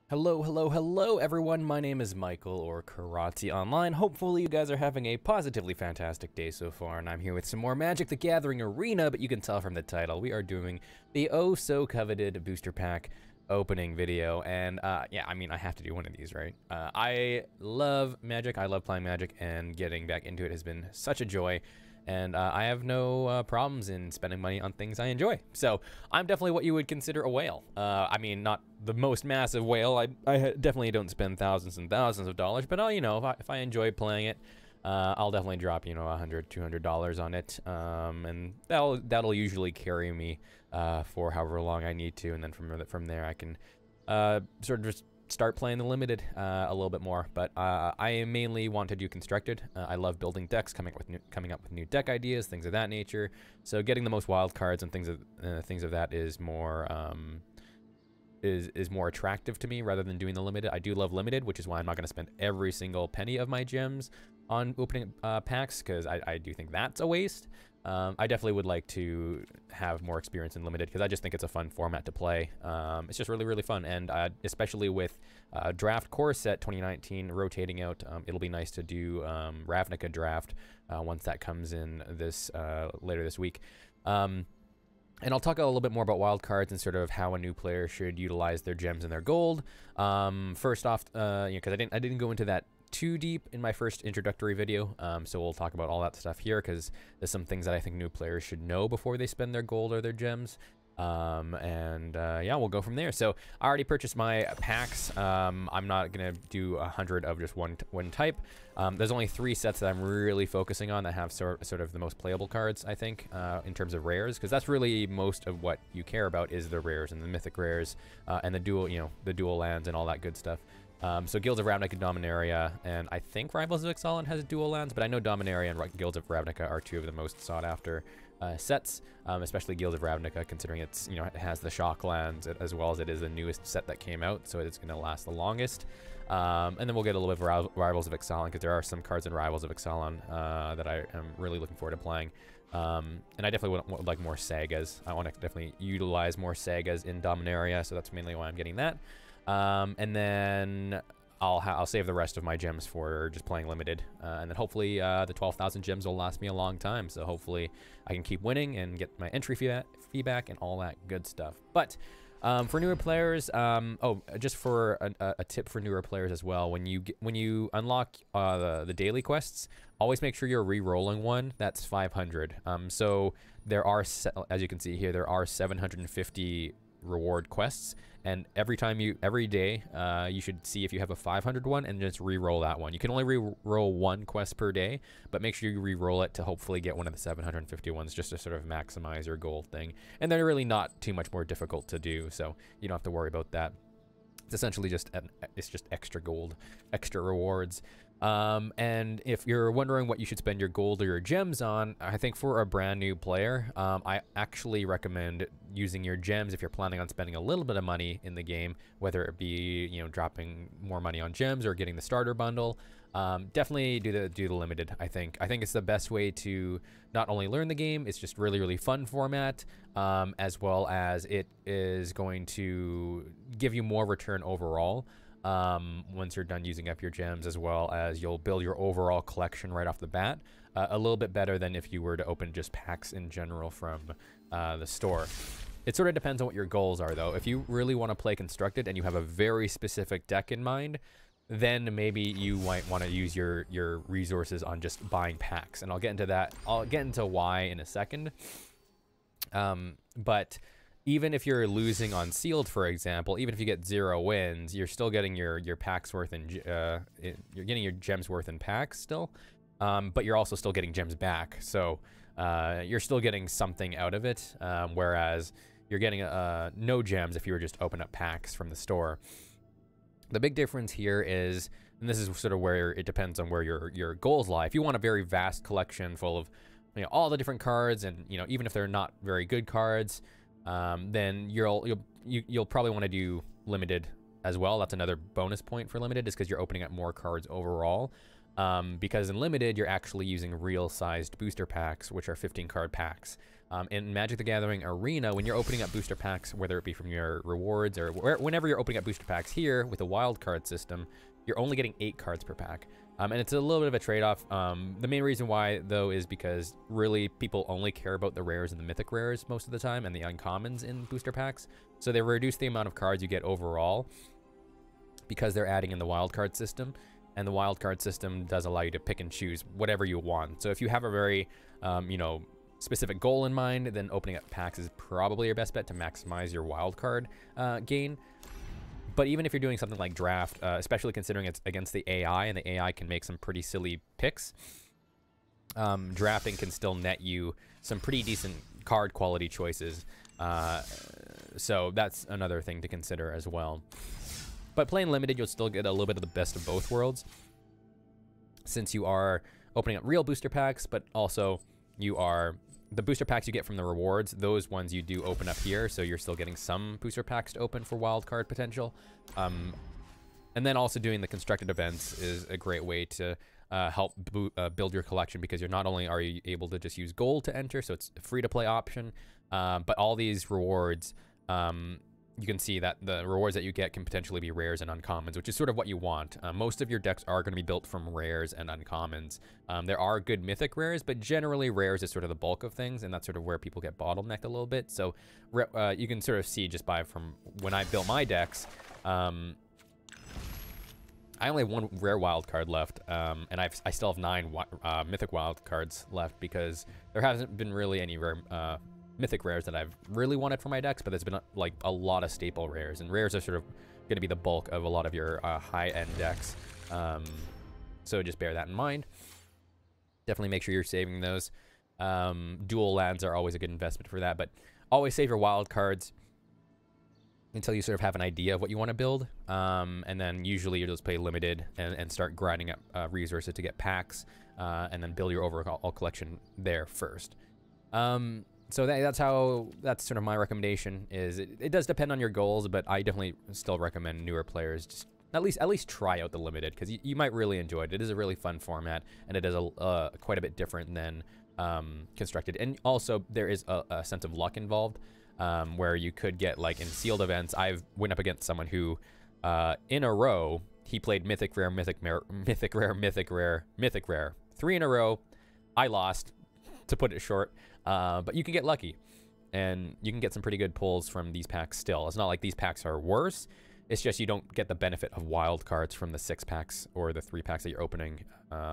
Hello, hello, hello, everyone. My name is Michael, or Kiratze Online. Hopefully, you guys are having a positively fantastic day so far, and I'm here with some more Magic the Gathering Arena, but you can tell from the title, we are doing the oh-so-coveted booster pack opening video, and yeah, I mean, I have to do one of these, right? I love Magic, I love playing Magic, and getting back into it has been such a joy. And I have no problems in spending money on things I enjoy. So I'm definitely what you would consider a whale. I mean, not the most massive whale. I definitely don't spend thousands and thousands of dollars, but you know, if I enjoy playing it, I'll definitely drop, you know, $100, $200 on it, and that'll usually carry me for however long I need to, and then from there I can sort of just start playing the limited a little bit more. But I mainly want to do constructed. I love building decks, coming up with new deck ideas, things of that nature. So getting the most wild cards and things of that is more more attractive to me rather than doing the limited. I do love limited, which is why I'm not going to spend every single penny of my gems on opening packs, because I do think that's a waste. I definitely would like to have more experience in limited, because I just think it's a fun format to play. It's just really, really fun, and especially with Draft Core Set 2019 rotating out, it'll be nice to do Ravnica Draft once that comes in this later this week. And I'll talk a little bit more about wildcards and sort of how a new player should utilize their gems and their gold. First off, you know, because I didn't go into that too deep in my first introductory video, so we'll talk about all that stuff here, because there's some things that I think new players should know before they spend their gold or their gems. Yeah, we'll go from there. So I already purchased my packs. I'm not gonna do 100 of just one type. There's only 3 sets that I'm really focusing on that have sort of the most playable cards, I think, in terms of rares, because that's really most of what you care about is the rares and the mythic rares, and the dual lands and all that good stuff. So Guilds of Ravnica, Dominaria, and I think Rivals of Ixalan has dual lands, but I know Dominaria and Guilds of Ravnica are 2 of the most sought after sets, especially Guilds of Ravnica, considering it's, you know, it has the shock lands as well as it is the newest set that came out, so it's going to last the longest. And then we'll get a little bit of Rivals of Ixalan, because there are some cards in Rivals of Ixalan that I am really looking forward to playing. And I definitely would like more sagas. I want to definitely utilize more sagas in Dominaria, so that's mainly why I'm getting that. And then I'll save the rest of my gems for just playing limited, and then hopefully the 12,000 gems will last me a long time, so hopefully I can keep winning and get my entry fee back and all that good stuff. But for newer players, just for a tip for newer players as well, when you unlock the daily quests, always make sure you're re-rolling one that's 500. So there are, as you can see here, there are 750 reward quests, and every day you should see if you have a 500 one and just re-roll that one. You can only re-roll 1 quest per day, but make sure you re-roll it to hopefully get one of the 750 ones, just to sort of maximize your gold thing. And they're really not too much more difficult to do, so you don't have to worry about that. It's essentially just extra gold, extra rewards. And if you're wondering what you should spend your gold or your gems on, I think for a brand new player, I actually recommend using your gems if you're planning on spending a little bit of money in the game, whether it be, you know, dropping more money on gems or getting the starter bundle. Definitely do the limited. I think it's the best way to not only learn the game, it's just really, really fun format, as well as it is going to give you more return overall. Once you're done using up your gems, as well as you'll build your overall collection right off the bat, a little bit better than if you were to open just packs in general from the store. It sort of depends on what your goals are, though. If you really want to play constructed and you have a very specific deck in mind, then maybe you might want to use your resources on just buying packs, and I'll get into that. I'll get into why in a second. But even if you're losing on sealed, for example, even if you get 0 wins, you're still getting your packs worth in you're getting your gems worth in packs still, but you're also still getting gems back. So you're still getting something out of it, whereas you're getting no gems if you were just open up packs from the store. The big difference here is, and this is sort of where it depends on where your goals lie. If you want a very vast collection full of, you know, all the different cards, and, you know, even if they're not very good cards, then you'll probably want to do limited as well. That's another bonus point for limited, is because you're opening up more cards overall. Because in limited, you're actually using real sized booster packs, which are 15 card packs. In Magic the Gathering Arena, when you're opening up booster packs, whether it be from your rewards or whenever you're opening up booster packs here with a wild card system, you're only getting 8 cards per pack. And it's a little bit of a trade-off. The main reason why, though, is because really people only care about the rares and the mythic rares most of the time and the uncommons in booster packs. So they reduce the amount of cards you get overall because they're adding in the wildcard system. And the wildcard system does allow you to pick and choose whatever you want. So if you have a very, you know, specific goal in mind, then opening up packs is probably your best bet to maximize your wildcard gain. But even if you're doing something like draft, especially considering it's against the AI, and the AI can make some pretty silly picks, drafting can still net you some pretty decent card quality choices. So that's another thing to consider as well. But playing limited, you'll still get a little bit of the best of both worlds, since you are opening up real booster packs, but also you are... The booster packs you get from the rewards, those ones you do open up here, so you're still getting some booster packs to open for wildcard potential. And then also doing the constructed events is a great way to help build your collection, because you're not only are you able to just use gold to enter, so it's a free-to-play option, but all these rewards, you can see that the rewards that you get can potentially be rares and uncommons, which is sort of what you want. Most of your decks are going to be built from rares and uncommons. There are good mythic rares, but generally rares is sort of the bulk of things, and that's sort of where people get bottlenecked a little bit. So you can sort of see just by from when I built my decks, I only have 1 rare wild card left, and I still have 9 mythic wild cards left, because there hasn't been really any rare mythic rares that I've really wanted for my decks, but there's been like a lot of staple rares, and rares are sort of going to be the bulk of a lot of your high-end decks. So just bear that in mind. Definitely make sure you're saving those. Dual lands are always a good investment for that, but always save your wild cards until you sort of have an idea of what you want to build, and then usually you just play limited and start grinding up resources to get packs, and then build your overall collection there first. So that's sort of my recommendation. Is it does depend on your goals, but I definitely still recommend newer players just at least try out the limited, because you might really enjoy it. It is a really fun format, and it is quite a bit different than constructed. And also there is a sense of luck involved, where you could get, like in sealed events, I've went up against someone who in a row he played mythic rare, mythic rare, mythic rare, mythic rare, 3 in a row. I lost, to put it short. But you can get lucky, and you can get some pretty good pulls from these packs still. It's not like these packs are worse. It's just you don't get the benefit of wild cards from the 6 packs or the 3 packs that you're opening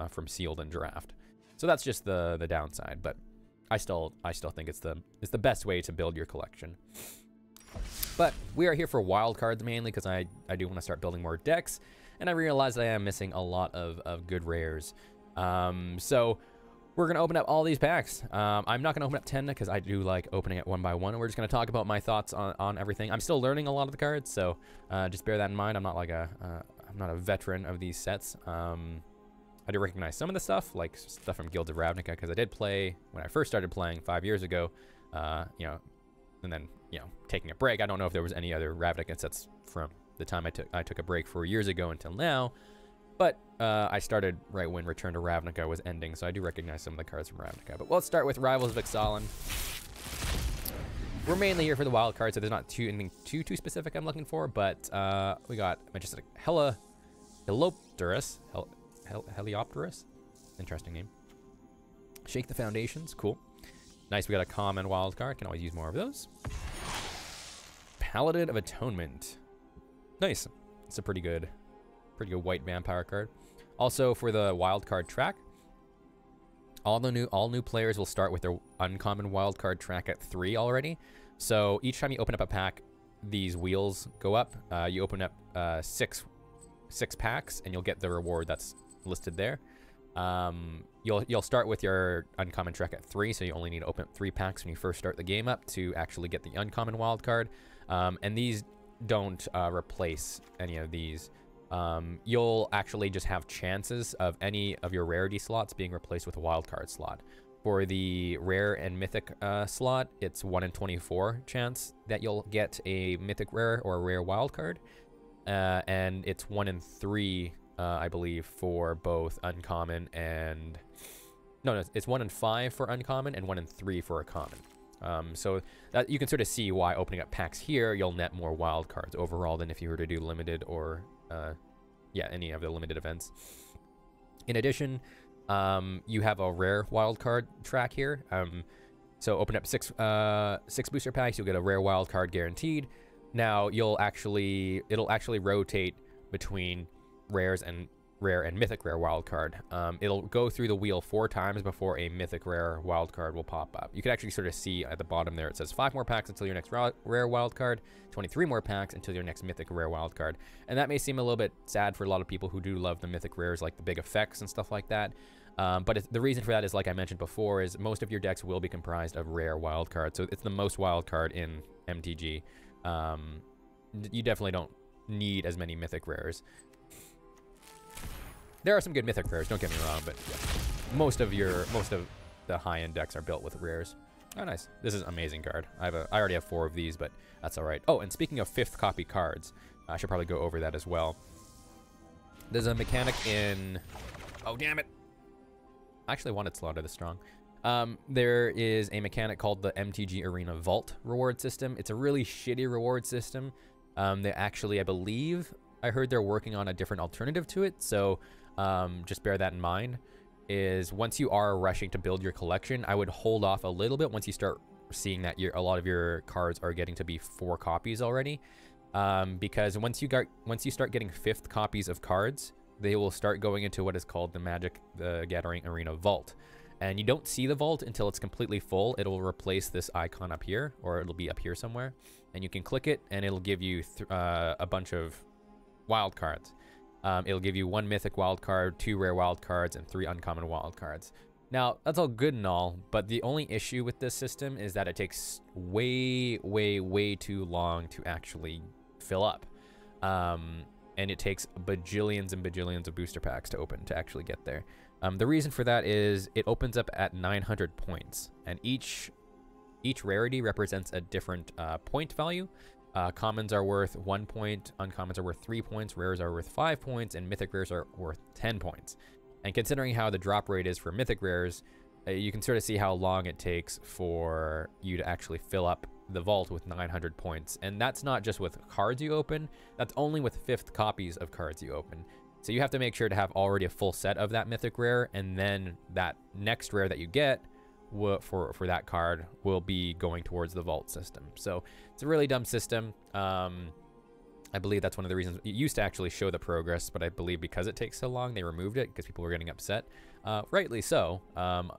from sealed and draft. So that's just the downside. But I still think it's the best way to build your collection. But we are here for wild cards mainly, because I do want to start building more decks, and I realize I am missing a lot of good rares. So we're going to open up all these packs. I'm not going to open up 10 because I do like opening it one by one. We're just going to talk about my thoughts on everything. I'm still learning a lot of the cards, so just bear that in mind. I'm not like I'm not a veteran of these sets. I do recognize some of the stuff, like stuff from Guilds of Ravnica, because I did play when I first started playing 5 years ago, you know, and then, you know, taking a break. I don't know if there was any other Ravnica sets from the time I took a break 4 years ago until now. But I started right when Return to Ravnica was ending, so I do recognize some of the cards from Ravnica. But let's start with Rivals of Ixalan. We're mainly here for the wild card, so there's not anything too specific I'm looking for. But we got Majestic Heliopterus. Heliopterus? Interesting name. Shake the Foundations. Cool. Nice, we got a common wild card. Can always use more of those. Paladin of Atonement. Nice. It's a pretty good white vampire card. Also, for the wild card track, all new players will start with their uncommon wild card track at 3 already. So each time you open up a pack, these wheels go up. You open up six packs, and you'll get the reward that's listed there. You'll start with your uncommon track at 3, so you only need to open up 3 packs when you first start the game up to actually get the uncommon wild card. And these don't replace any of these. You'll actually just have chances of any of your rarity slots being replaced with a wildcard slot. For the rare and mythic slot, it's 1 in 24 chance that you'll get a mythic rare or a rare wildcard. And it's 1 in 3, I believe, for both uncommon and... No, it's 1 in 5 for uncommon and 1 in 3 for a common. So that you can sort of see why opening up packs here, you'll net more wild cards overall than if you were to do limited or, yeah, any of the limited events. In addition, you have a rare wild card track here. So open up six booster packs, you'll get a rare wild card guaranteed. Now it'll actually rotate between rare and mythic rare wild card. It'll go through the wheel 4 times before a mythic rare wild card will pop up. You can actually sort of see at the bottom there, it says 5 more packs until your next rare wild card, 23 more packs until your next mythic rare wild card. And that may seem a little bit sad for a lot of people who do love the mythic rares, like the big effects and stuff like that. But the reason for that is, like I mentioned before, is most of your decks will be comprised of rare wild cards. So it's the most wild card in MTG. You definitely don't need as many mythic rares. There are some good mythic rares, don't get me wrong, but yeah, most of the high-end decks are built with rares. Oh, nice. This is an amazing card. I already have 4 of these, but that's all right. Oh, and speaking of 5th copy cards, I should probably go over that as well. There's a mechanic in... Oh, damn it. I actually wanted Slaughter this strong. There is a mechanic called the MTG Arena Vault reward system. It's a really shitty reward system. They actually, I believe, I heard they're working on a different alternative to it, so just bear that in mind. Is once you are rushing to build your collection, I would hold off a little bit once you start seeing that a lot of your cards are getting to be 4 copies already. Because once you start getting 5th copies of cards, they will start going into what is called the Magic the Gathering Arena Vault. And you don't see the vault until it's completely full. It'll replace this icon up here, or it'll be up here somewhere. And you can click it, and it'll give you a bunch of wild cards. It'll give you 1 mythic wild card, 2 rare wild cards, and 3 uncommon wild cards. Now, that's all good and all, but the only issue with this system is that it takes way, way, way too long to actually fill up. And it takes bajillions and bajillions of booster packs to open to actually get there. The reason for that is it opens up at 900 points, and each rarity represents a different point value. Commons are worth 1 point, uncommons are worth 3 points, rares are worth 5 points, and mythic rares are worth 10 points. And considering how the drop rate is for mythic rares, you can sort of see how long it takes for you to actually fill up the vault with 900 points. And that's not just with cards you open, that's only with 5th copies of cards you open. So you have to make sure to have already a full set of that mythic rare, and then that next rare that you get for that card will be going towards the vault system. So it's a really dumb system. I believe that's one of the reasons it used to actually show the progress, but I believe because it takes so long, they removed it because people were getting upset. Rightly so.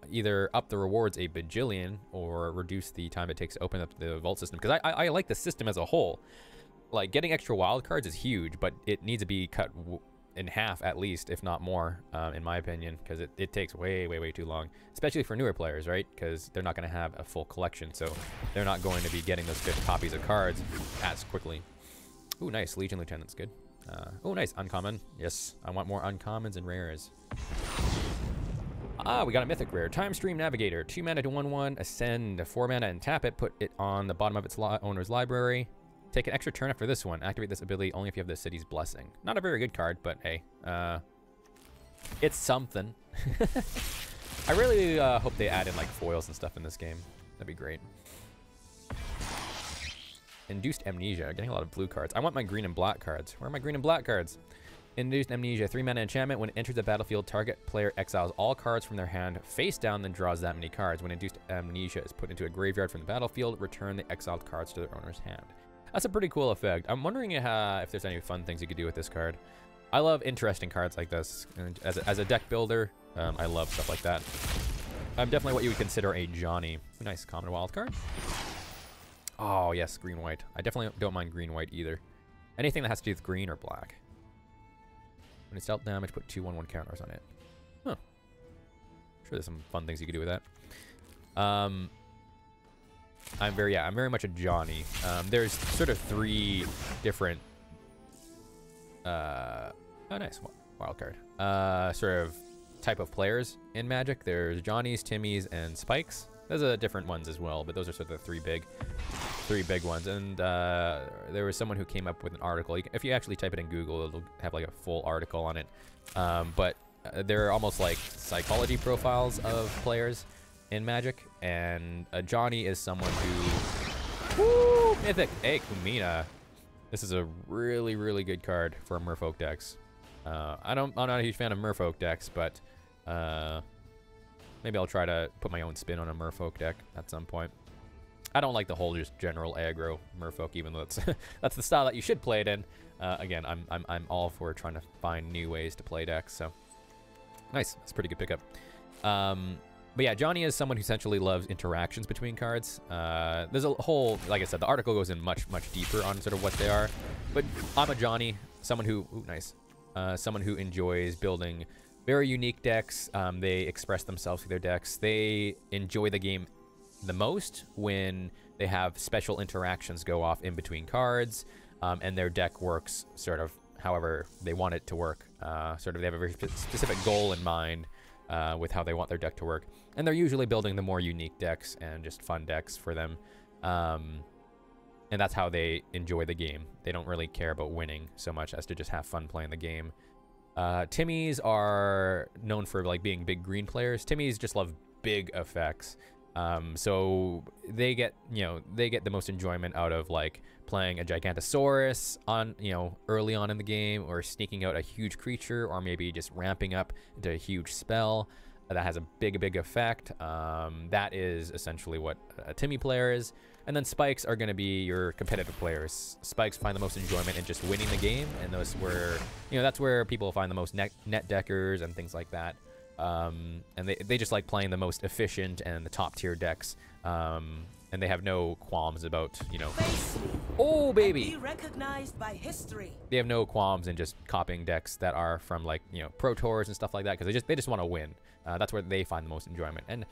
Either up the rewards a bajillion or reduce the time it takes to open up the vault system. Because I like the system as a whole. Like, getting extra wild cards is huge, but it needs to be cut in half at least, if not more, in my opinion, because it takes way, way, way too long, especially for newer players, right? Because they're not going to have a full collection, so they're not going to be getting those 5th copies of cards as quickly. Ooh, nice. Legion Lieutenant's good. Oh, nice. Uncommon. Yes, I want more uncommons and rares. Ah, we got a mythic rare. Time Stream Navigator. 2 mana to 1/1. Ascend 4 mana and tap it. Put it on the bottom of its owner's library. Take an extra turn after this one. Activate this ability only if you have the City's Blessing. Not a very good card, but hey. It's something. I really hope they add in like foils and stuff in this game. That'd be great. Induced Amnesia. Getting a lot of blue cards. I want my green and black cards. Where are my green and black cards? Induced Amnesia. 3 mana enchantment. When it enters the battlefield, target player exiles all cards from their hand face down, then draws that many cards. When Induced Amnesia is put into a graveyard from the battlefield, return the exiled cards to their owner's hand. That's a pretty cool effect. I'm wondering if there's any fun things you could do with this card. I love interesting cards like this. And as a deck builder, I love stuff like that. I'm definitely what you would consider a Johnny. Nice common wild card. Oh, yes, green-white. I definitely don't mind green-white either. Anything that has to do with green or black. When it's dealt damage, put 2 1/1 counters on it. Huh. Sure there's some fun things you could do with that. I'm very much a Johnny. There's sort of 3 different oh nice wild card. Sort of type of players in Magic. There's Johnnies, Timmies, and Spikes. There's different ones as well, but those are sort of the 3 big ones. And there was someone who came up with an article. If you actually type it in Google, it'll have like a full article on it. But they're almost like psychology profiles of players. in Magic, and Johnny is someone who... Woo! Mythic! Hey, Kumina. This is a really, really good card for Merfolk decks. I'm not a huge fan of Merfolk decks, but maybe I'll try to put my own spin on a Merfolk deck at some point. I don't like the whole just general aggro Merfolk, even though that's that's the style that you should play it in. Again, I'm all for trying to find new ways to play decks. So nice, that's a pretty good pickup. But yeah, Johnny is someone who essentially loves interactions between cards. There's a whole, like I said, the article goes in much deeper on sort of what they are. But I'm a Johnny, someone who, ooh, nice, someone who enjoys building very unique decks. They express themselves through their decks. They enjoy the game the most when they have special interactions go off in between cards, and their deck works sort of however they want it to work. Sort of they have a very specific goal in mind with how they want their deck to work. And they're usually building the more unique decks and just fun decks for them. And that's how they enjoy the game. They don't really care about winning so much as to just have fun playing the game. Timmies are known for like being big green players. Timmies just love big effects. So they get, they get the most enjoyment out of like playing a Gigantosaurus on, early on in the game, or sneaking out a huge creature, or maybe just ramping up into a huge spell that has a big effect. That is essentially what a Timmy player is. And then spikes are going to be your competitive players. Spikes find the most enjoyment in just winning the game, and those where, that's where people find the most net deckers and things like that. And they just like playing the most efficient and the top tier decks, and they have no qualms about, oh baby, be recognized by history. They have no qualms in just copying decks that are from like, Pro Tours and stuff like that, because they just want to win. That's where they find the most enjoyment. And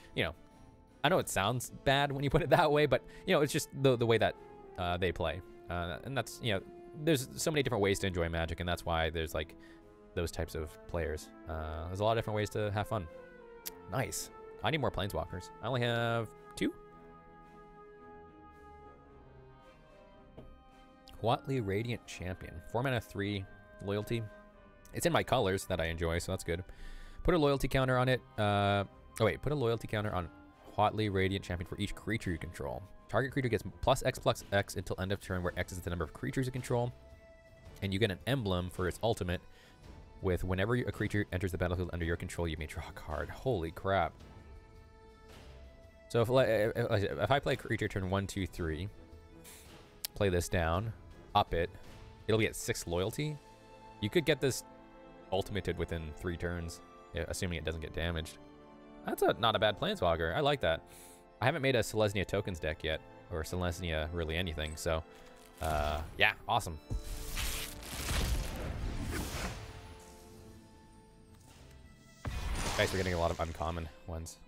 I know it sounds bad when you put it that way, but it's just the way that they play, and that's, there's so many different ways to enjoy Magic, and that's why there's like those types of players. There's a lot of different ways to have fun. Nice. I need more Planeswalkers. I only have 2. Huatli Radiant Champion. 4 mana, 3 loyalty. It's in my colors that I enjoy, so that's good. Put a loyalty counter on it. Put a loyalty counter on Huatli Radiant Champion for each creature you control. Target creature gets +X until end of turn, where X is the number of creatures you control. And you get an emblem for its ultimate with whenever a creature enters the battlefield under your control, you may draw a card. Holy crap. So if I play creature turn 1, 2, 3, play this down, up it, it'll be at 6 loyalty. You could get this ultimated within 3 turns, assuming it doesn't get damaged. That's not a bad Planeswalker. I like that. I haven't made a Selesnya tokens deck yet, or Selesnya really anything, so yeah, awesome. Guys, we're getting a lot of uncommon ones.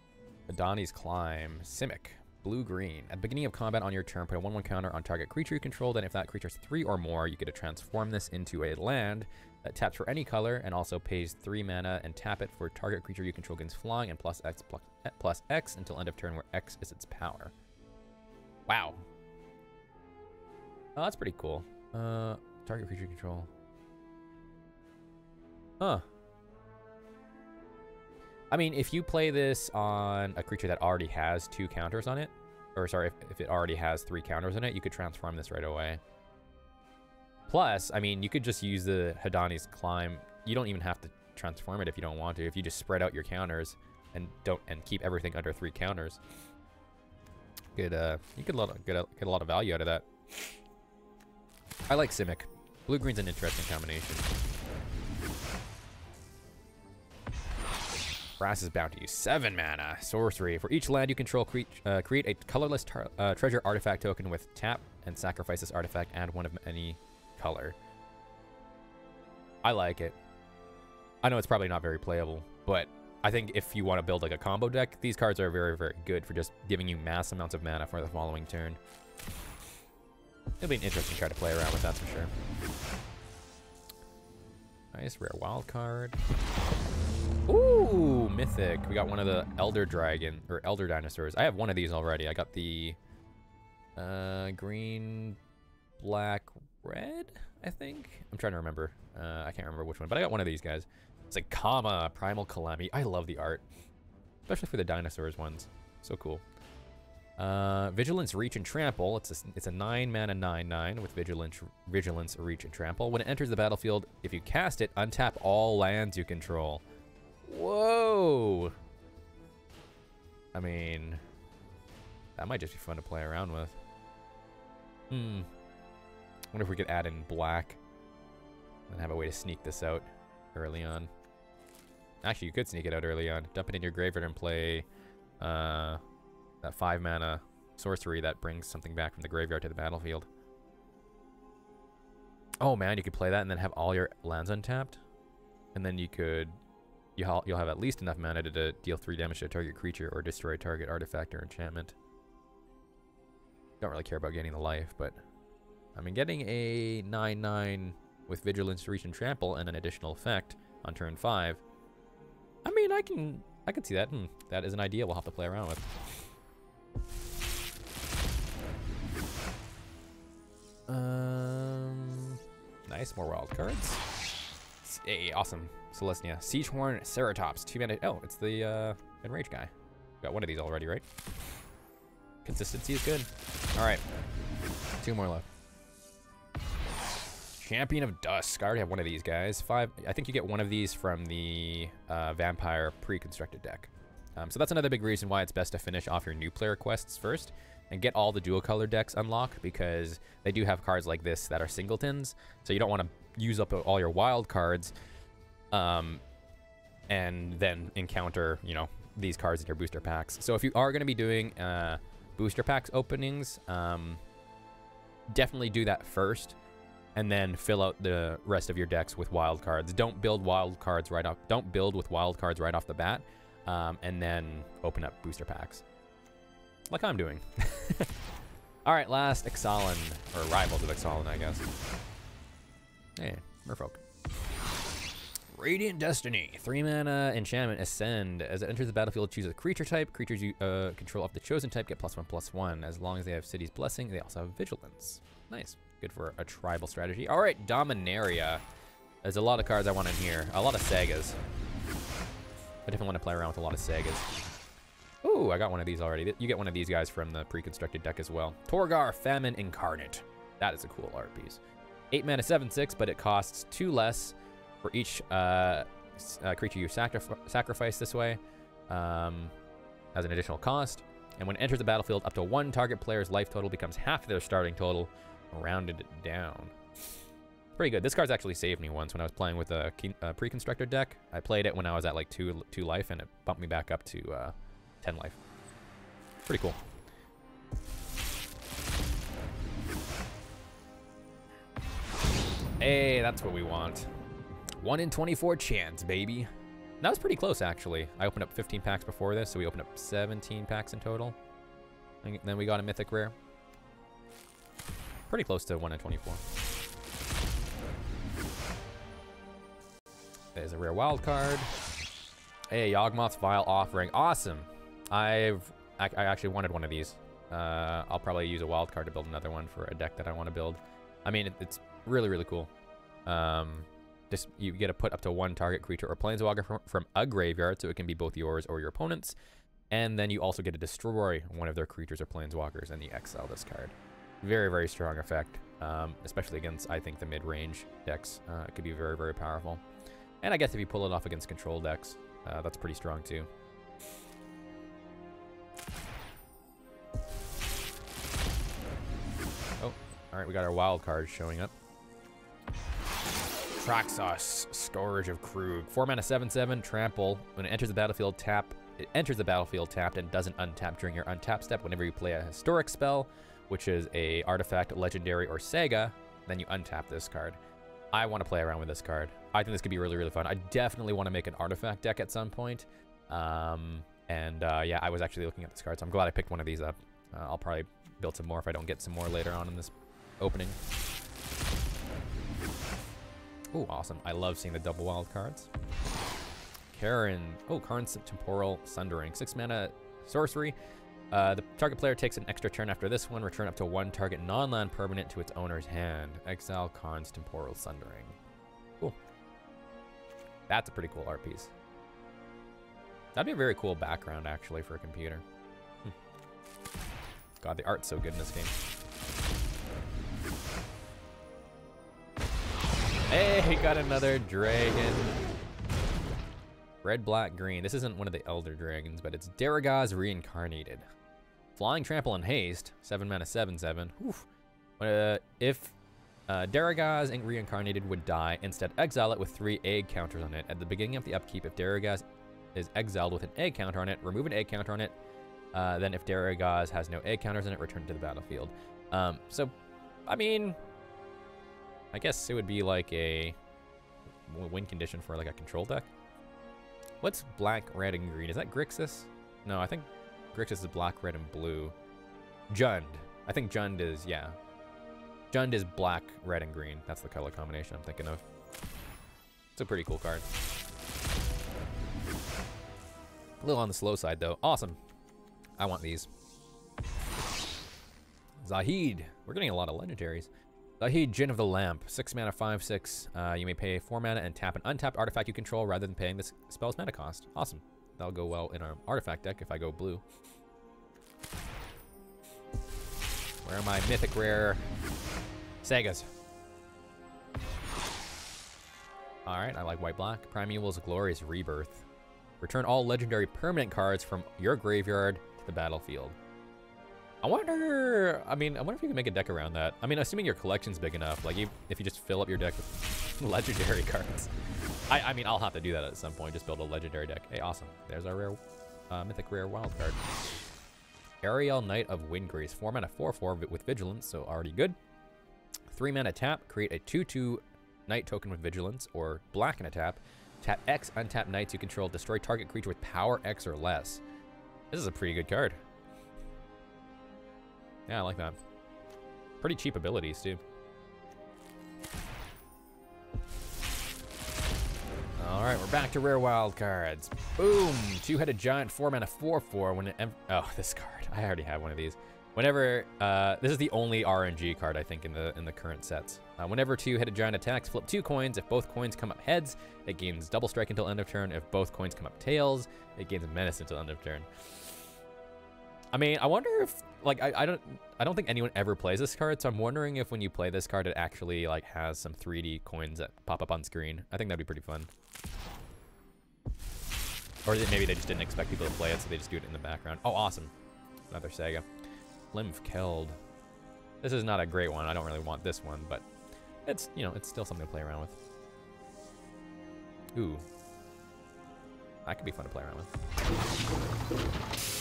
Adani's Climb, Simic, blue-green. At the beginning of combat on your turn, put a 1/1 counter on target creature you control. Then if that creature is 3 or more, you get to transform this into a land that taps for any color and also pays 3 mana and tap it for target creature you control against flying and +X until end of turn, where X is its power. Wow. Oh, that's pretty cool. Target creature control. Huh. I mean, if you play this on a creature that already has 2 counters on it, or sorry, if it already has 3 counters on it, you could transform this right away. Plus, I mean, you could just use the Hadani's Climb. You don't even have to transform it if you don't want to. If you just spread out your counters and keep everything under 3 counters, you could get a lot of value out of that. I like Simic. Blue-green's an interesting combination. Brass's Bounty, 7 mana, sorcery. For each land you control, create a colorless treasure artifact token with tap and sacrifice this artifact, add 1 of any color. I like it. I know it's probably not very playable, but I think if you want to build like a combo deck, these cards are very, very good for just giving you mass amounts of mana for the following turn. It'll be an interesting card to play around with, that's for sure. Nice, rare wild card. Ooh, mythic. We got one of the Elder Dragon, or Elder Dinosaurs. I have one of these already. I got the green, black, red, I think. I'm trying to remember. I can't remember which one, but I got one of these guys. It's like Kama, Primal Calamity. I love the art, especially for the dinosaurs ones. So cool. Vigilance, Reach, and Trample. It's a 9-mana 9/9 with Vigilance, Reach, and Trample. When it enters the battlefield, if you cast it, untap all lands you control. Whoa! I mean, that might just be fun to play around with. Wonder if we could add in black and have a way to sneak this out early on. Actually, you could sneak it out early on. Dump it in your graveyard and play that 5-mana sorcery that brings something back from the graveyard to the battlefield. Oh man, you could play that and then have all your lands untapped. And then you'll have at least enough mana to deal 3 damage to a target creature or destroy a target artifact or enchantment. Don't really care about getting the life, but I mean, getting a 9/9 with Vigilance, Reach, and Trample and an additional effect on turn 5. I mean, I can see that. That is an idea we'll have to play around with. Nice, more wild cards. Hey, awesome. Celestia. Siegehorn Ceratops. 2-mana. Oh, it's the Enrage guy. Got one of these already, right? Consistency is good. All right. 2 more left. Champion of Dusk. I already have one of these guys. 5. I think you get one of these from the Vampire pre-constructed deck. So that's another big reason why it's best to finish off your new player quests first and get all the dual color decks unlocked, because they do have cards like this that are singletons. So you don't want to use up all your wild cards and then encounter, you know, these cards in your booster packs. So if you are going to be doing booster packs openings, definitely do that first and then fill out the rest of your decks with wild cards. Don't build wild cards right off. Don't build with wild cards right off the bat, and then open up booster packs, like I'm doing. All right, last Ixalan, or Rivals of Ixalan, I guess. Hey, Merfolk. Radiant Destiny. 3-mana enchantment, Ascend. As it enters the battlefield, choose a creature type. Creatures you control of the chosen type get +1/+1. As long as they have City's Blessing, they also have Vigilance. Nice. Good for a tribal strategy. All right, Dominaria. There's a lot of cards I want in here. A lot of Sagas. I definitely want to play around with a lot of Sagas. Ooh, I got one of these already. You get one of these guys from the pre-constructed deck as well. Torgar, Famine Incarnate. That is a cool art piece. 8-mana 7/6, but it costs 2 less for each creature you sacrifice this way as an additional cost. And when it enters the battlefield, up to 1 target player's life total becomes half their starting total, rounded it down. Pretty good. This card's actually saved me once when I was playing with a pre-constructed deck. I played it when I was at like 2 life, and it bumped me back up to 10 life. Pretty cool. Hey, that's what we want. 1 in 24 chance, baby. That was pretty close, actually. I opened up 15 packs before this, so we opened up 17 packs in total. And then we got a mythic rare. Pretty close to 1 in 24. There's a rare wild card. Hey, Yawgmoth's Vile Offering. Awesome. I actually wanted one of these. I'll probably use a wild card to build another one for a deck that I want to build. I mean, it's really, really cool. Just you get to put up to 1 target creature or planeswalker from a graveyard, so it can be both yours or your opponent's. And then you also get to destroy one of their creatures or planeswalkers, and you exile this card. Very, very strong effect, especially against, I think, the mid-range decks. It could be very, very powerful. And I guess if you pull it off against control decks, that's pretty strong too. Oh, all right, we got our wild cards showing up. Traxos, Storage of Krug. 4-mana 7/7, Trample. When it enters the battlefield, it enters the battlefield tapped and doesn't untap during your untap step. Whenever you play a historic spell, which is a artifact, legendary, or saga, then you untap this card. I want to play around with this card. I think this could be really, really fun. I definitely want to make an artifact deck at some point. Yeah, I was actually looking at this card, so I'm glad I picked one of these up. I'll probably build some more if I don't get some more later on in this opening. Ooh, awesome. I love seeing the double wild cards. Karn's Temporal Sundering. 6-mana sorcery. The target player takes an extra turn after this one. Return up to 1 target non-land permanent to its owner's hand. Exile Karn's Temporal Sundering. Cool. That's a pretty cool art piece. That'd be a very cool background, actually, for a computer. God, the art's so good in this game. Hey, got another dragon. Red, black, green. This isn't one of the Elder Dragons, but it's Daragaz Reincarnated. Flying, Trample, and Haste. 7 mana, 7/7. Oof. If Daragaz Reincarnated would die, instead exile it with 3 egg counters on it. At the beginning of the upkeep, if Daragaz is exiled with an egg counter on it, remove an egg counter on it. Then if Daragaz has no egg counters in it, return to the battlefield. So, I mean, I guess it would be like a win condition for like a control deck. What's black, red, and green? Is that Grixis? No, I think Grixis is black, red, and blue. Jund. I think Jund is, yeah. Jund is black, red, and green. That's the color combination I'm thinking of. It's a pretty cool card. A little on the slow side, though. Awesome. I want these. Zahid. We're getting a lot of legendaries. Zahid, Djinn of the Lamp. 6 mana, 5/6. You may pay 4 mana and tap an untapped artifact you control rather than paying this spell's mana cost. Awesome. That'll go well in our artifact deck if I go blue. Where are my mythic rare sagas? Alright, I like white-black. Primeval's Glorious Rebirth. Return all legendary permanent cards from your graveyard to the battlefield. I wonder if you can make a deck around that. I mean, assuming your collection's big enough, like if you just fill up your deck with legendary cards. I mean, I'll have to do that at some point, just build a legendary deck. Hey, awesome. There's our rare, mythic rare wild card. Ariel, Knight of Windgrace. 4 mana, 4/4 with Vigilance, so already good. 3 mana tap, create a 2/2 Knight token with Vigilance, or black in a tap. Tap X, untap Knights you control, destroy target creature with power X or less. This is a pretty good card. Yeah, I like that. Pretty cheap abilities, too. Alright, we're back to rare wild cards. Boom! 2-headed giant, 4 mana, 4/4. When oh, this card. I already have one of these. Whenever, this is the only RNG card, I think, in the current sets. Whenever 2-headed giant attacks, flip 2 coins. If both coins come up heads, it gains double strike until end of turn. If both coins come up tails, it gains menace until end of turn. I mean, I wonder if, like, I don't think anyone ever plays this card, so I'm wondering if when you play this card, it actually, like, has some 3D coins that pop up on screen. I think that'd be pretty fun. Or maybe they just didn't expect people to play it, so they just do it in the background. Oh, awesome. Another Saga. Lymph Keld. This is not a great one. I don't really want this one, but it's, you know, it's still something to play around with. Ooh. That could be fun to play around with.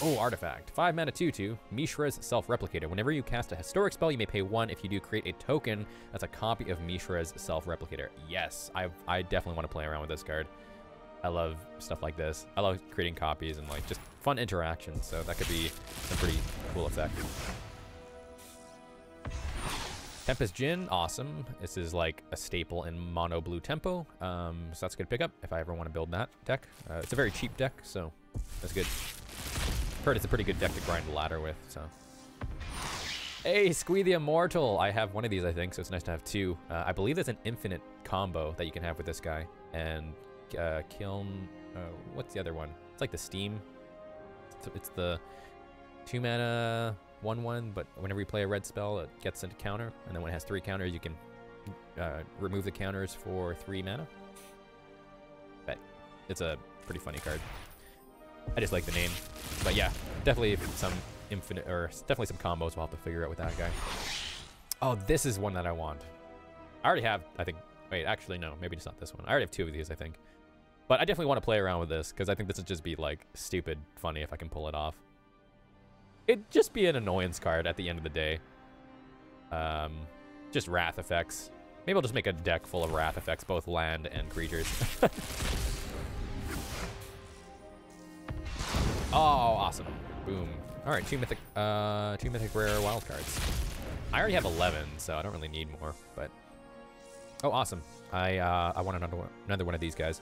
Oh, artifact. 5 mana, 2/2. Mishra's Self-Replicator. Whenever you cast a historic spell, you may pay 1. If you do, create a token that's a copy of Mishra's Self-Replicator. Yes, I definitely want to play around with this card. I love stuff like this. I love creating copies and like just fun interactions, so that could be a pretty cool effect. Tempest Djinn, awesome. This is like a staple in mono blue tempo, so that's a good pickup if I ever want to build that deck. It's a very cheap deck, so that's good. Heard it's a pretty good deck to grind the ladder with, so. Hey, Squee the Immortal. I have one of these, I think, so it's nice to have 2. I believe there's an infinite combo that you can have with this guy. And Kiln, what's the other one? It's like the Steam. It's the 2 mana 1/1, but whenever you play a red spell, it gets into counter, and then when it has 3 counters, you can remove the counters for 3 mana. But it's a pretty funny card. I just like the name, but yeah, definitely some infinite, or definitely some combos we'll have to figure out with that guy. Oh, this is one that I want. I already have, I think. Wait, actually no, maybe it's not this one. I already have 2 of these, I think. But I definitely want to play around with this because I think this would just be like stupid funny if I can pull it off. It'd just be an annoyance card at the end of the day. Just wrath effects. Maybe I'll just make a deck full of wrath effects, both land and creatures. Oh, awesome. Boom. All right, 2 mythic rare wild cards. I already have 11, so I don't really need more, but oh, awesome. I want another one of these guys.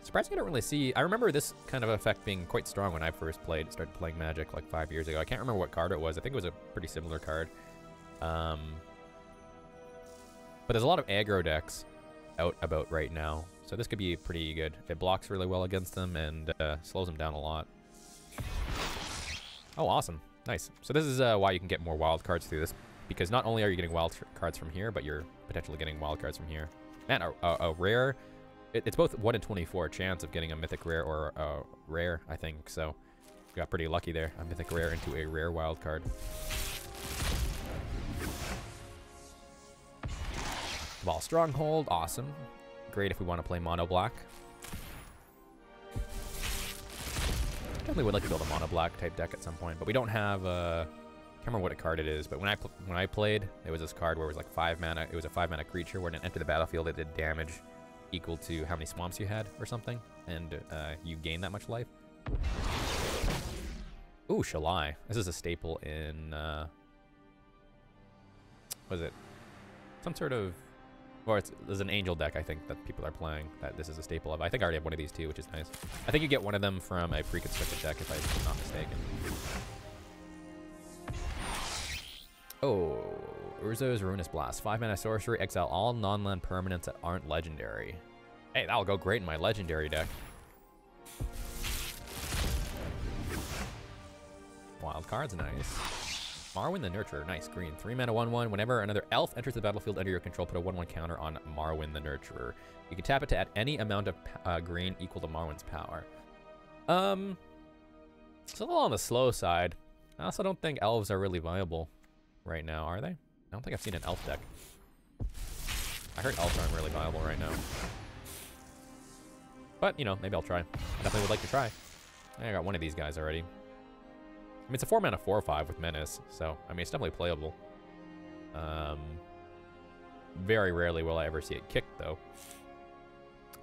Surprisingly, I don't really see. I remember this kind of effect being quite strong when I first started playing Magic like 5 years ago. I can't remember what card it was. I think it was a pretty similar card. But there's a lot of aggro decks out about right now, so this could be pretty good. It blocks really well against them and slows them down a lot. Oh, awesome. Nice. So this is why you can get more wild cards through this, because not only are you getting wild cards from here, but you're potentially getting wild cards from here. Man, a rare, it's both 1 in 24 chance of getting a mythic rare or a rare, I think. So we got pretty lucky there. A mythic rare into a rare wild card. Ball Stronghold, awesome. Great if we want to play mono black. Definitely would like to build a mono black type deck at some point, but we don't have can't remember what a card it is, but when I played, there was this card where it was like 5 mana. It was a 5 mana creature. When it entered the battlefield, it did damage equal to how many swamps you had or something, and you gain that much life. Ooh, Shalai. This is a staple in what is it? Some sort of, or there's an angel deck, I think, that people are playing that this is a staple of. I think I already have one of these too, which is nice. I think you get one of them from a pre-constructed deck, if I'm not mistaken. Oh, Urzo's Ruinous Blast. 5 mana sorcery, exile all non-land permanents that aren't legendary. Hey, that'll go great in my legendary deck. Wildcards, nice. Morrowind the Nurturer, nice, green. 3 mana 1/1. Whenever another elf enters the battlefield under your control, put a 1/1 counter on Morrowind the Nurturer. You can tap it to add any amount of green equal to Morrowind's power. It's a little on the slow side. I also don't think elves are really viable right now, are they? I don't think I've seen an elf deck. I heard elves aren't really viable right now. But, you know, maybe I'll try. I definitely would like to try. I got one of these guys already. I mean, it's a 4 mana 4/5 with Menace, so, I mean, it's definitely playable. Very rarely will I ever see it kicked, though.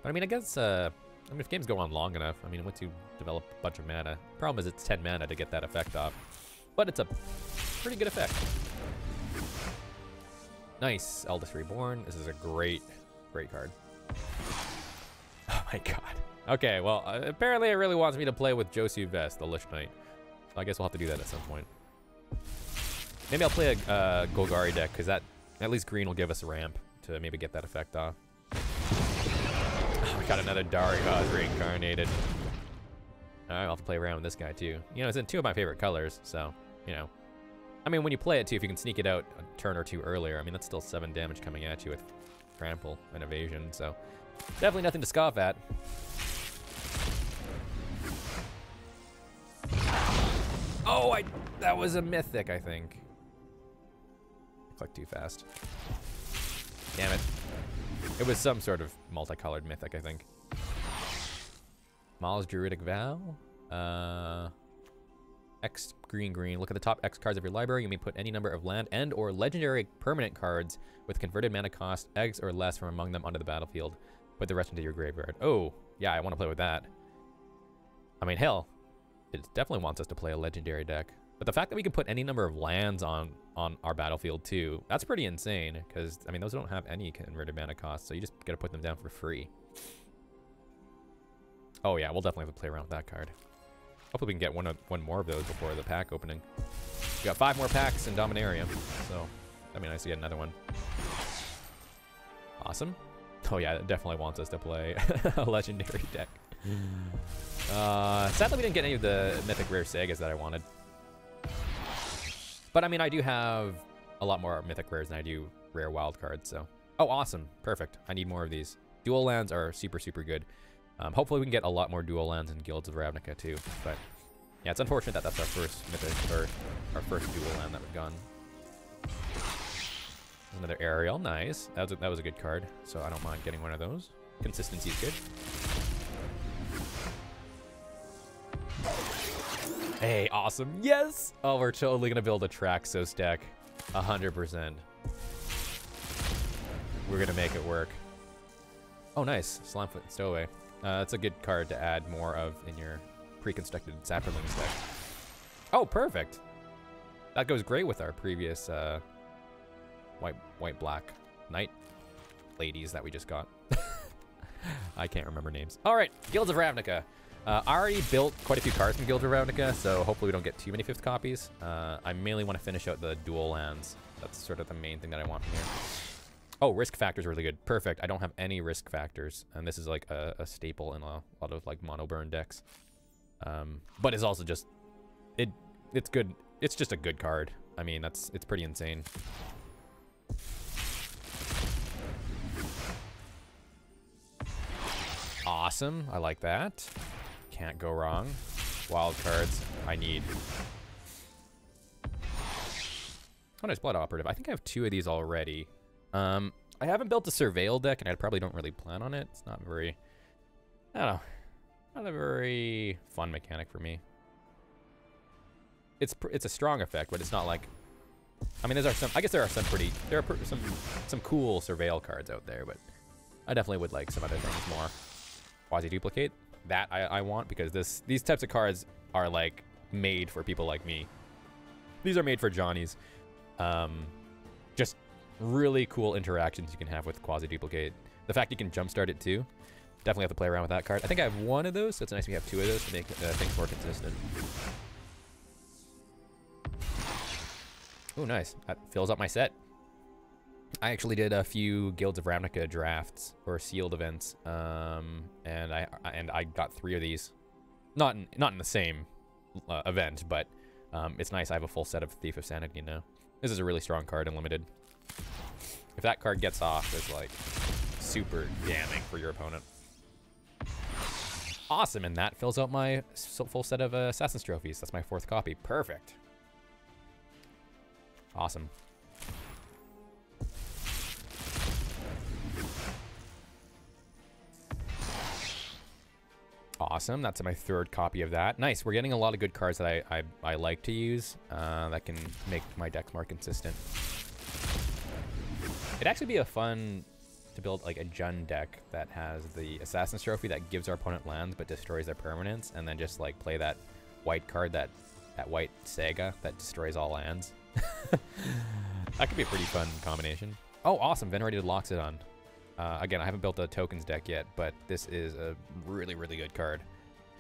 But, I mean, I guess, I mean, if games go on long enough, I mean, once you develop a bunch of mana, the problem is it's 10 mana to get that effect off. But it's a pretty good effect. Nice, Eldest Reborn. This is a great card. Oh my god. Okay, well, apparently it really wants me to play with Josu Vest, the Lich Knight. So I guess we'll have to do that at some point. Maybe I'll play a Golgari deck, because that, at least green will give us a ramp to maybe get that effect off. Oh, we got another Darius reincarnated. Alright, I'll have to play around with this guy too. You know, it's in 2 of my favorite colors, so, you know. I mean, when you play it too, if you can sneak it out a turn or 2 earlier, I mean, that's still 7 damage coming at you with Trample and Evasion, so definitely nothing to scoff at. Oh, that was a mythic, I think. I clicked too fast. Damn it. It was some sort of multicolored mythic, I think. Maul's Druidic Vow. X green. Look at the top X cards of your library. You may put any number of land and or legendary permanent cards with converted mana cost X or less from among them onto the battlefield. Put the rest into your graveyard. Oh, yeah, I want to play with that. I mean, hell, it definitely wants us to play a legendary deck. But the fact that we can put any number of lands on our battlefield too, that's pretty insane. Because, I mean, those don't have any converted mana cost, so you just got to put them down for free. Oh yeah, we'll definitely have to play around with that card. Hopefully we can get one more of those before the pack opening. We got 5 more packs in Dominarium, so that'd be nice to get another one. Awesome. Oh yeah, it definitely wants us to play a legendary deck. Sadly, we didn't get any of the mythic rare sagas that I wanted. But I mean, I do have a lot more mythic rares than I do rare wild cards, so. Oh, awesome. Perfect. I need more of these. Dual lands are super, super good. Hopefully we can get a lot more dual lands in Guilds of Ravnica too. But yeah, it's unfortunate that that's our first mythic, or our first dual land that we've gone. Another Ariel, nice. That was a good card, so I don't mind getting one of those. Consistency is good. Hey, awesome. Yes! Oh, we're totally gonna build a Traxos deck. 100%. We're gonna make it work. Oh, nice. Slimefoot Stowaway. That's a good card to add more of in your pre-constructed Saprolings deck. Oh, perfect. That goes great with our previous white-black knight ladies that we just got. I can't remember names. All right, Guilds of Ravnica. I already built quite a few cards from Guilds of Ravnica, so hopefully we don't get too many 5th copies. I mainly want to finish out the dual lands. That's sort of the main thing that I want from here. Oh, risk factors are really good. Perfect. I don't have any risk factors, and this is like a staple in a lot of like mono burn decks. But it's also just it's good it's just a good card. I mean, it's pretty insane. Awesome. I like that. Can't go wrong. Wild cards. I need. Oh, nice Blood Operative. I think I have 2 of these already. I haven't built a Surveil deck, and I probably don't really plan on it. It's not very, I don't know, not a very fun mechanic for me. It's a strong effect, but it's not like, I mean, I guess there are some cool Surveil cards out there, but I definitely would like some other things more. Quasi-duplicate, that I want, because these types of cards are like made for people like me. These are made for Johnnies. Just really cool interactions you can have with quasi-duplicate. The fact you can jumpstart it too. Definitely have to play around with that card. I think I have 1 of those, so it's nice we have 2 of those to make things more consistent. Oh, nice. That fills up my set. I actually did a few Guilds of Ravnica drafts or sealed events, and I got 3 of these. Not in the same event, but it's nice. I have a full set of Thief of Sanity now. This is a really strong card in Limited. If that card gets off, it's like super damning for your opponent. Awesome, and that fills out my full set of Assassin's Trophies. That's my 4th copy. Perfect. Awesome. Awesome. That's my 3rd copy of that. Nice. We're getting a lot of good cards that I like to use that can make my decks more consistent. It'd actually be a fun to build like a Jund deck that has the Assassin's Trophy that gives our opponent lands but destroys their permanents, and then just like play that white card, that white Saga that destroys all lands. That could be a pretty fun combination. Oh, awesome. Venerated Loxodon. Again, I haven't built a tokens deck yet, but this is a really, really good card.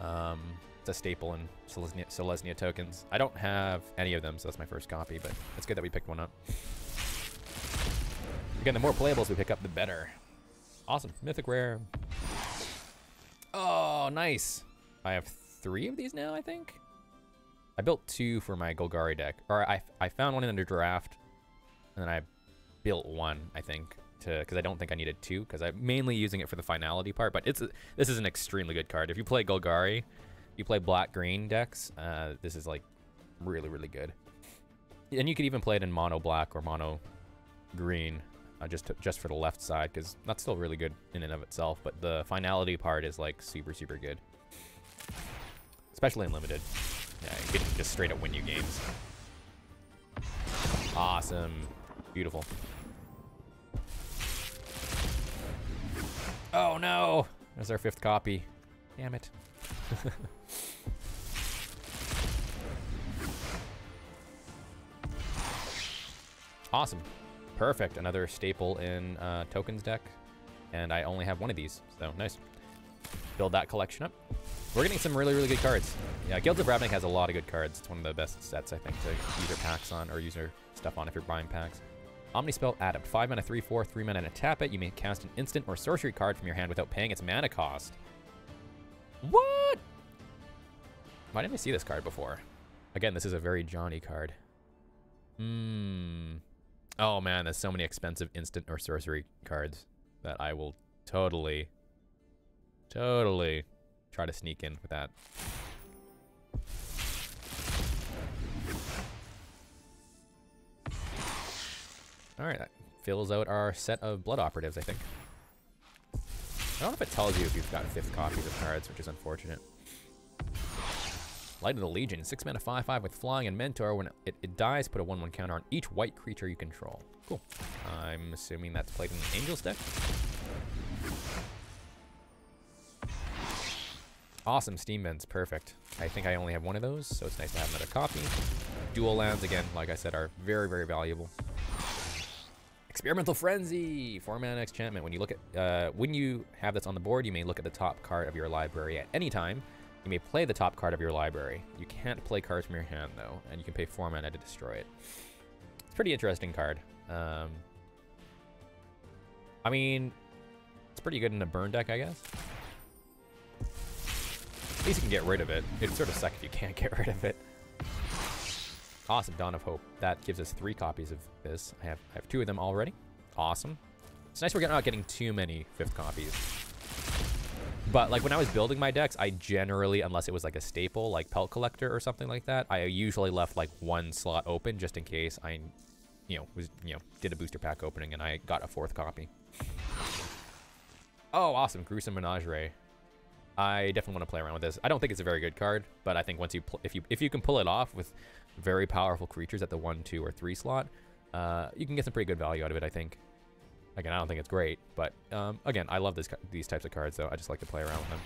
It's a staple in Selesnya tokens. I don't have any of them, so that's my 1st copy, but it's good that we picked one up. Again, the more playables we pick up, the better. Awesome. Mythic Rare. Oh, nice. I have 3 of these now, I think. I built 2 for my Golgari deck. Or I found one in the draft, and then I built 1, I think, because I don't think I needed 2, because I'm mainly using it for the finality part. But this is an extremely good card. If you play Golgari, you play black-green decks, this is like really, really good. And you could even play it in mono-black or mono-green, just for the left side, because that's still really good in and of itself. But the finality part is like super, super good, especially in Limited. Yeah, you can just straight up win you games. Awesome. Beautiful. Oh no! There's our 5th copy. Damn it. Awesome. Perfect. Another staple in tokens deck. And I only have 1 of these, so nice. Build that collection up. We're getting some really, really good cards. Yeah, Guilds of Ravnica has a lot of good cards. It's one of the best sets, I think, to use your packs on, or use your stuff on if you're buying packs. Omnispell Adept. 5 mana, 3/4, 3 mana, and tap it. You may cast an instant or sorcery card from your hand without paying its mana cost. What? Why didn't I see this card before? Again, this is a very Johnny card. Oh man, there's so many expensive instant or sorcery cards that I will totally try to sneak in with that. All right, that fills out our set of Blood Operatives, I think. I don't know if it tells you if you've got 5th copies of cards, which is unfortunate. Light of the Legion, 6 mana, 5/5 with Flying and Mentor. When it dies, put a 1/1 counter on each white creature you control. Cool. I'm assuming that's played in the Angels deck. Awesome, Steam Vents, perfect. I think I only have 1 of those, so it's nice to have another copy. Dual lands, again, like I said, are very, very valuable. Experimental Frenzy, 4 mana enchantment. When you look at, when you have this on the board, you may look at the top card of your library at any time. You may play the top card of your library. You can't play cards from your hand though, and you can pay 4 mana to destroy it. It's a pretty interesting card. I mean, it's pretty good in a burn deck, I guess. At least you can get rid of it. It'd sort of suck if you can't get rid of it. Awesome, Dawn of Hope. That gives us 3 copies of this. I have 2 of them already. Awesome. It's nice we're not getting too many 5th copies. But like when I was building my decks, I generally, unless it was like a staple, like Pelt Collector or something like that, I usually left like 1 slot open just in case I, did a booster pack opening and I got a 4th copy. Oh, awesome, Gruesome Menagerie. I definitely want to play around with this. I don't think it's a very good card, but I think once you if you can pull it off with very powerful creatures at the 1, 2, or 3 slot, you can get some pretty good value out of it, I think. Again, I don't think it's great, but again, I love these types of cards, so I just like to play around with them.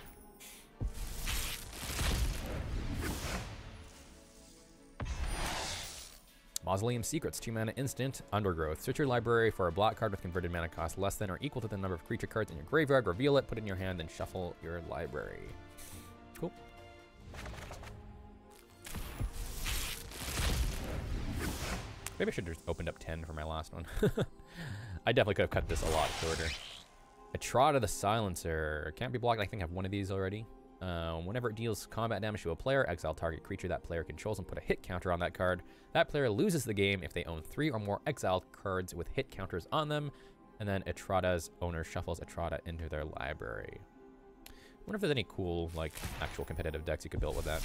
Mausoleum Secrets, 2 mana instant, Undergrowth. Search your library for a black card with converted mana cost less than or equal to the number of creature cards in your graveyard, reveal it, put it in your hand, then shuffle your library. Cool. Maybe I should have just opened up 10 for my last one. I definitely could have cut this a lot shorter. Etrata the Silencer. Can't be blocked. I think I have 1 of these already. Whenever it deals combat damage to a player, exile target creature that player controls and put a hit counter on that card. That player loses the game if they own 3 or more exiled cards with hit counters on them. And then Etrata's owner shuffles Etrata into their library. I wonder if there's any cool, like, actual competitive decks you could build with that.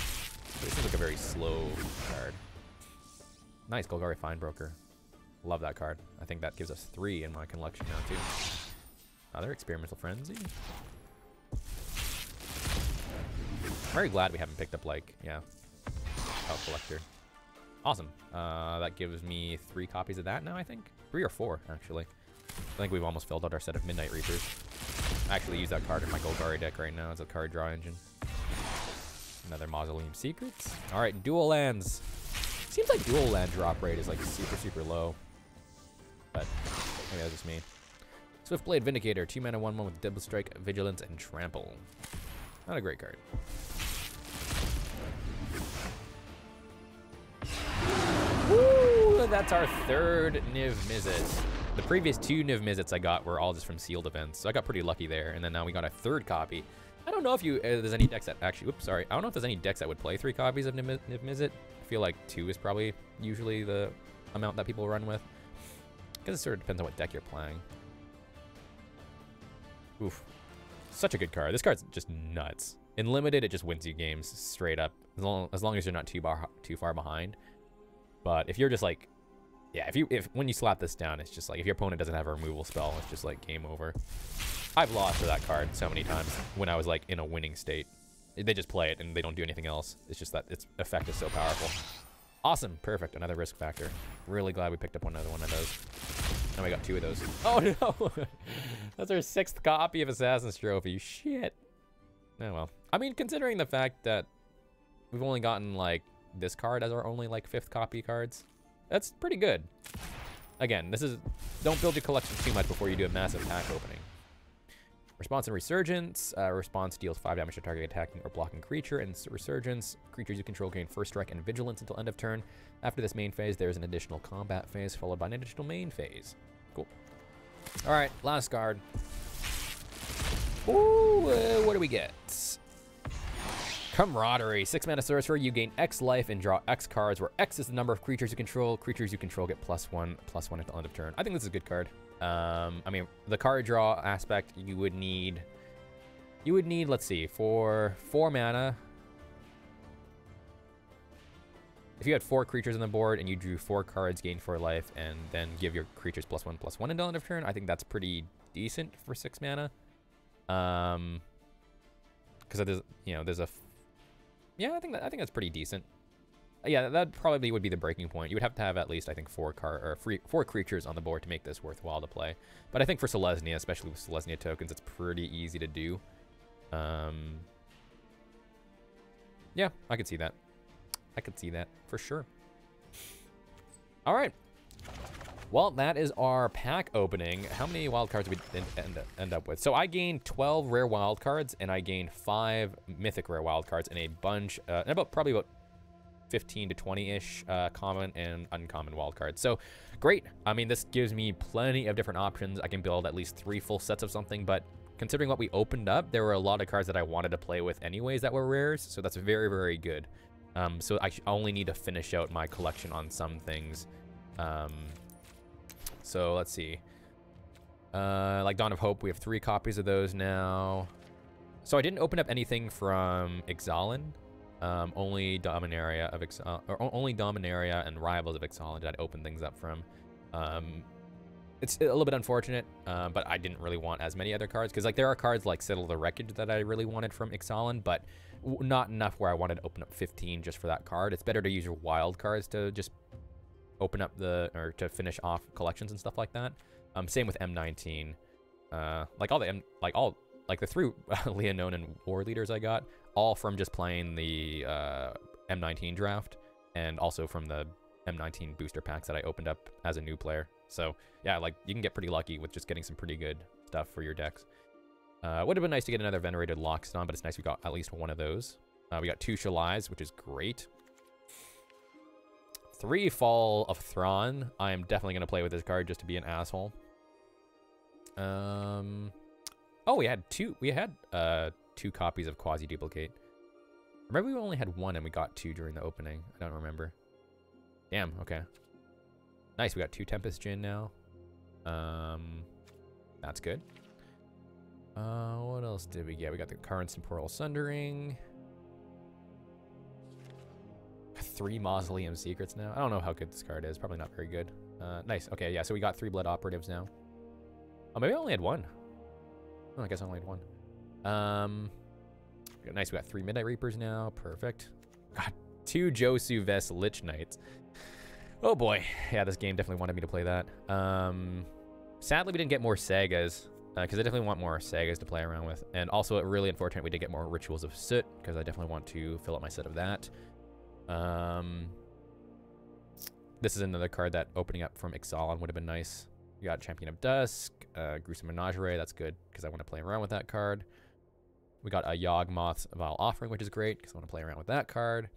This is like a very slow card. Nice, Golgari Finebroker. Love that card. I think that gives us 3 in my collection now, too. Another Experimental Frenzy. I'm very glad we haven't picked up, like, Pelt Collector. Awesome. That gives me 3 copies of that now, I think. 3 or 4, actually. I think we've almost filled out our set of Midnight Reapers. I actually use that card in my Golgari deck right now as a card draw engine. Another Mausoleum Secrets. All right, dual lands. Seems like dual land drop rate is like super, super low. But maybe that's just me. Swiftblade Vindicator, 2 mana, 1/1 with Double Strike, Vigilance, and Trample. Not a great card. Woo! That's our 3rd Niv Mizzet. The previous 2 Niv Mizzets I got were all just from sealed events, so I got pretty lucky there. And then now we got a 3rd copy. I don't know if there's any decks that actually, oops, sorry. I don't know if there's any decks that would play 3 copies of Niv Mizzet. I feel like 2 is probably usually the amount that people run with. Because it sort of depends on what deck you're playing. Oof. Such a good card. This card's just nuts. In Limited, it just wins you games straight up. As long as you're not too far behind. But if you're just like... Yeah, when you slap this down, it's just like... If your opponent doesn't have a removal spell, it's just like game over. I've lost to that card so many times when I was like in a winning state. They just play it and they don't do anything else. It's just that its effect is so powerful. Awesome. Perfect. Another risk factor. Really glad we picked up another one of those. Now we got 2 of those. Oh, no. That's our 6th copy of Assassin's Trophy. Shit. Oh, well. I mean, considering the fact that we've only gotten, like, this card as our only, like, 5th copy cards, that's pretty good. Again, this is... Don't build your collection too much before you do a massive pack opening. Response and Resurgence. Response deals 5 damage to target attacking or blocking creature. And Resurgence, creatures you control gain 1st strike and Vigilance until end of turn. After this main phase, there's an additional combat phase followed by an additional main phase. Cool. All right, last card. Ooh, what do we get? Camaraderie. 6 mana sorcerer. You gain X life and draw X cards, where X is the number of creatures you control. Creatures you control get +1/+1 until end of turn. I think this is a good card. I mean, the card draw aspect, you would need, let's see, for 4 mana, if you had 4 creatures on the board and you drew 4 cards, gain 4 life, and then give your creatures +1/+1 until end of turn, I think that's pretty decent for 6 mana. Because there's, I think that's pretty decent. Yeah, that probably would be the breaking point. You would have to have at least, I think, 4 creatures on the board to make this worthwhile to play. But I think for Selesnya, especially with Selesnya tokens, it's pretty easy to do. Yeah, I could see that. I could see that for sure. All right. Well, that is our pack opening. How many wildcards did we end up with? So I gained 12 rare wildcards, and I gained 5 mythic rare wildcards, and a bunch, probably about 15 to 20-ish common and uncommon wildcards. So great. I mean, this gives me plenty of different options. I can build at least 3 full sets of something, but considering what we opened up, there were a lot of cards that I wanted to play with anyways that were rares, so that's very, very good. So I only need to finish out my collection on some things. So let's see. Like Dawn of Hope, we have 3 copies of those now. So I didn't open up anything from Ixalan. Only Dominaria of only Dominaria and Rivals of Ixalan did I open things up from. It's a little bit unfortunate, but I didn't really want as many other cards because like there are cards like Settle the Wreckage that I really wanted from Ixalan, but not enough where I wanted to open up 15 just for that card. It's better to use your wild cards to just open up or to finish off collections and stuff like that. Same with M19. Like the 3 Leononan War Leaders I got, all from just playing the M19 draft, and also from the M19 booster packs that I opened up as a new player. So yeah, like you can get pretty lucky with just getting some pretty good stuff for your decks. Would have been nice to get another Venerated Loxodon, but it's nice we got at least one of those. We got 2 Shalais, which is great. 3 Fall of Thrawn. I am definitely going to play with this card just to be an asshole. Oh, we had 2 copies of Quasi-Duplicate. Remember we only had 1 and we got 2 during the opening. I don't remember. Damn, okay. Nice, we got 2 Tempest Djinn now. That's good. What else did we get? We got the Currents Temporal Sundering. 3 Mausoleum Secrets now. I don't know how good this card is. Probably not very good. Nice. Okay, yeah, so we got 3 Blood Operatives now. Oh, maybe I only had 1. Oh, I guess I only had 1. Nice, we got 3 Midnight Reapers now. Perfect. Got 2 Josu Vest Lich Knights. Oh boy. Yeah, this game definitely wanted me to play that. Sadly, we didn't get more Sagas, because I definitely want more Sagas to play around with. And also, it really unfortunate we did get more Rituals of Soot, because I definitely want to fill up my set of that. This is another card that opening up from Ixalan would have been nice. We got Champion of Dusk, Gruesome Menagerie. That's good, because I want to play around with that card. We got a Yawgmoth's Vile Offering, which is great, because I want to play around with that card.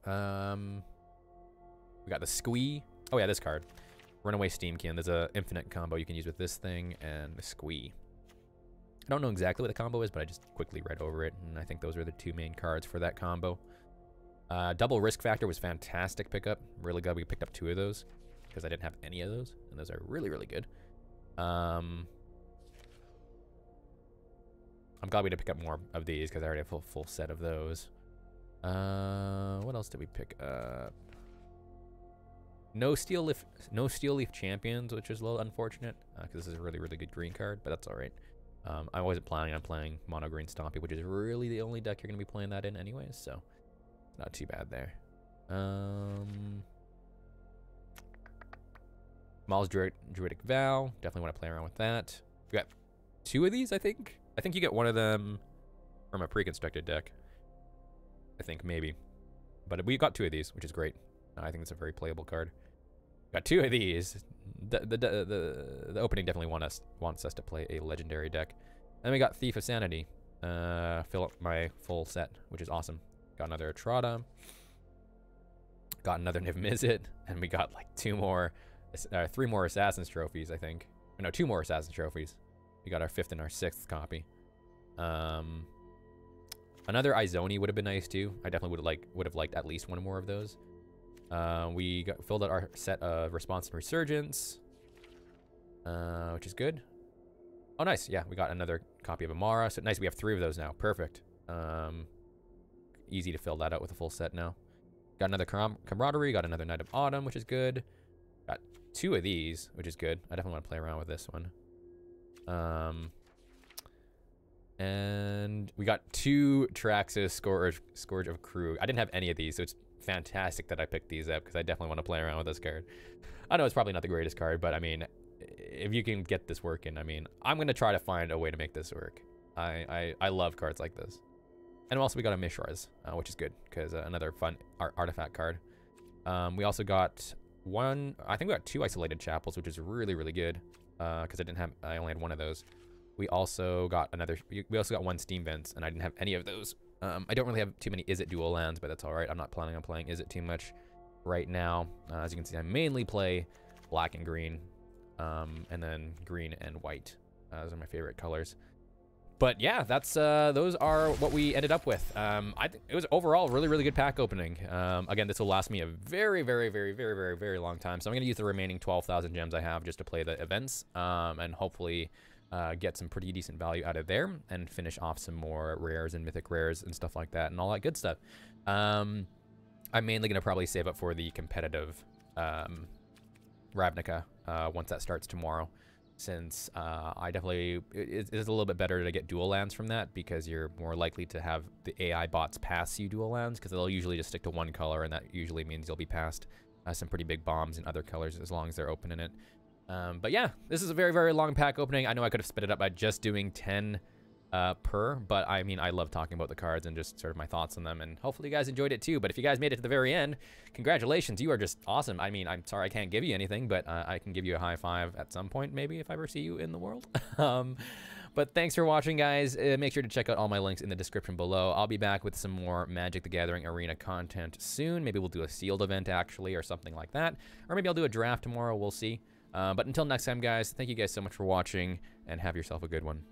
We got the Squee. Oh yeah, this card. Runaway Steamkin. There's a infinite combo you can use with this thing and the Squee. I don't know exactly what the combo is, but I just quickly read over it, and I think those are the 2 main cards for that combo. Double Risk Factor was fantastic pickup. Really glad we picked up 2 of those, because I didn't have any of those, and those are really, really good. I'm glad we did pick up more of these, because I already have a full set of those. What else did we pick up? No Steel Leaf Champions, which is a little unfortunate, because this is a really, really good green card, but that's all right. I wasn't planning on playing Mono Green Stompy, which is really the only deck you're going to be playing that in anyways, so not too bad there. Maul's Druidic Vow, definitely want to play around with that. We got 2 of these, I think. I think you get one of them from a pre-constructed deck. I think, maybe. But we got 2 of these, which is great. I think it's a very playable card. Got 2 of these. The opening definitely wants us to play a legendary deck. Then we got Thief of Sanity. Fill up my full set, which is awesome. Got another Etrata. Got another Niv Mizzet. And we got like 3 more Assassin's Trophies, I think. No, 2 more Assassin's Trophies. We got our 5th and our 6th copy. Another Izoni would have been nice too. I definitely would have liked at least 1 more of those. We filled out our set of Response and Resurgence, which is good. Oh, nice. Yeah, we got another copy of Amara. So nice. We have 3 of those now. Perfect. Easy to fill that out with a full set now. Got another Camaraderie. Got another Knight of Autumn, which is good. Got 2 of these, which is good. I definitely want to play around with this one. And we got 2 Traxxas Scourge of Krug. I didn't have any of these, so it's fantastic that I picked these up, because I definitely want to play around with this card. I know it's probably not the greatest card, but I mean, if you can get this working, I mean, I'm going to try to find a way to make this work. I love cards like this. And also we got a Mishra's, which is good, because another fun artifact card. We also got I think we got 2 Isolated Chapels, which is really, really good, because I only had 1 of those. We also got 1 Steam Vents, and I didn't have any of those. I don't really have too many Izzet dual lands, but that's all right. I'm not planning on playing Izzet too much right now. As you can see, I mainly play black and green, and then green and white. Those are my favorite colors. But yeah, that's those are what we ended up with. I think it was overall really, really good pack opening. Again, this will last me a very, very, very, very, very, very long time. So I'm gonna use the remaining 12,000 gems I have just to play the events, and hopefully get some pretty decent value out of there and finish off some more rares and mythic rares and stuff like that and all that good stuff. I'm mainly gonna probably save up for the competitive Ravnica once that starts tomorrow. Since I definitely, it is a little bit better to get dual lands from that because you're more likely to have the AI bots pass you dual lands because they'll usually just stick to one color, and that usually means you'll be passed some pretty big bombs in other colors as long as they're open in it. But yeah, this is a very, very long pack opening. I know I could have sped it up by just doing 10 per, but I mean, I love talking about the cards and just sort of my thoughts on them, and hopefully you guys enjoyed it too. But if you guys made it to the very end, congratulations, you are just awesome. I mean, I'm sorry I can't give you anything, but I can give you a high five at some point, maybe, if I ever see you in the world. But thanks for watching, guys. Make sure to check out all my links in the description below. I'll be back with some more Magic the Gathering Arena content soon. Maybe we'll do a sealed event, actually, or something like that. Or maybe I'll do a draft tomorrow. We'll see. But until next time, guys, thank you guys so much for watching, and have yourself a good one.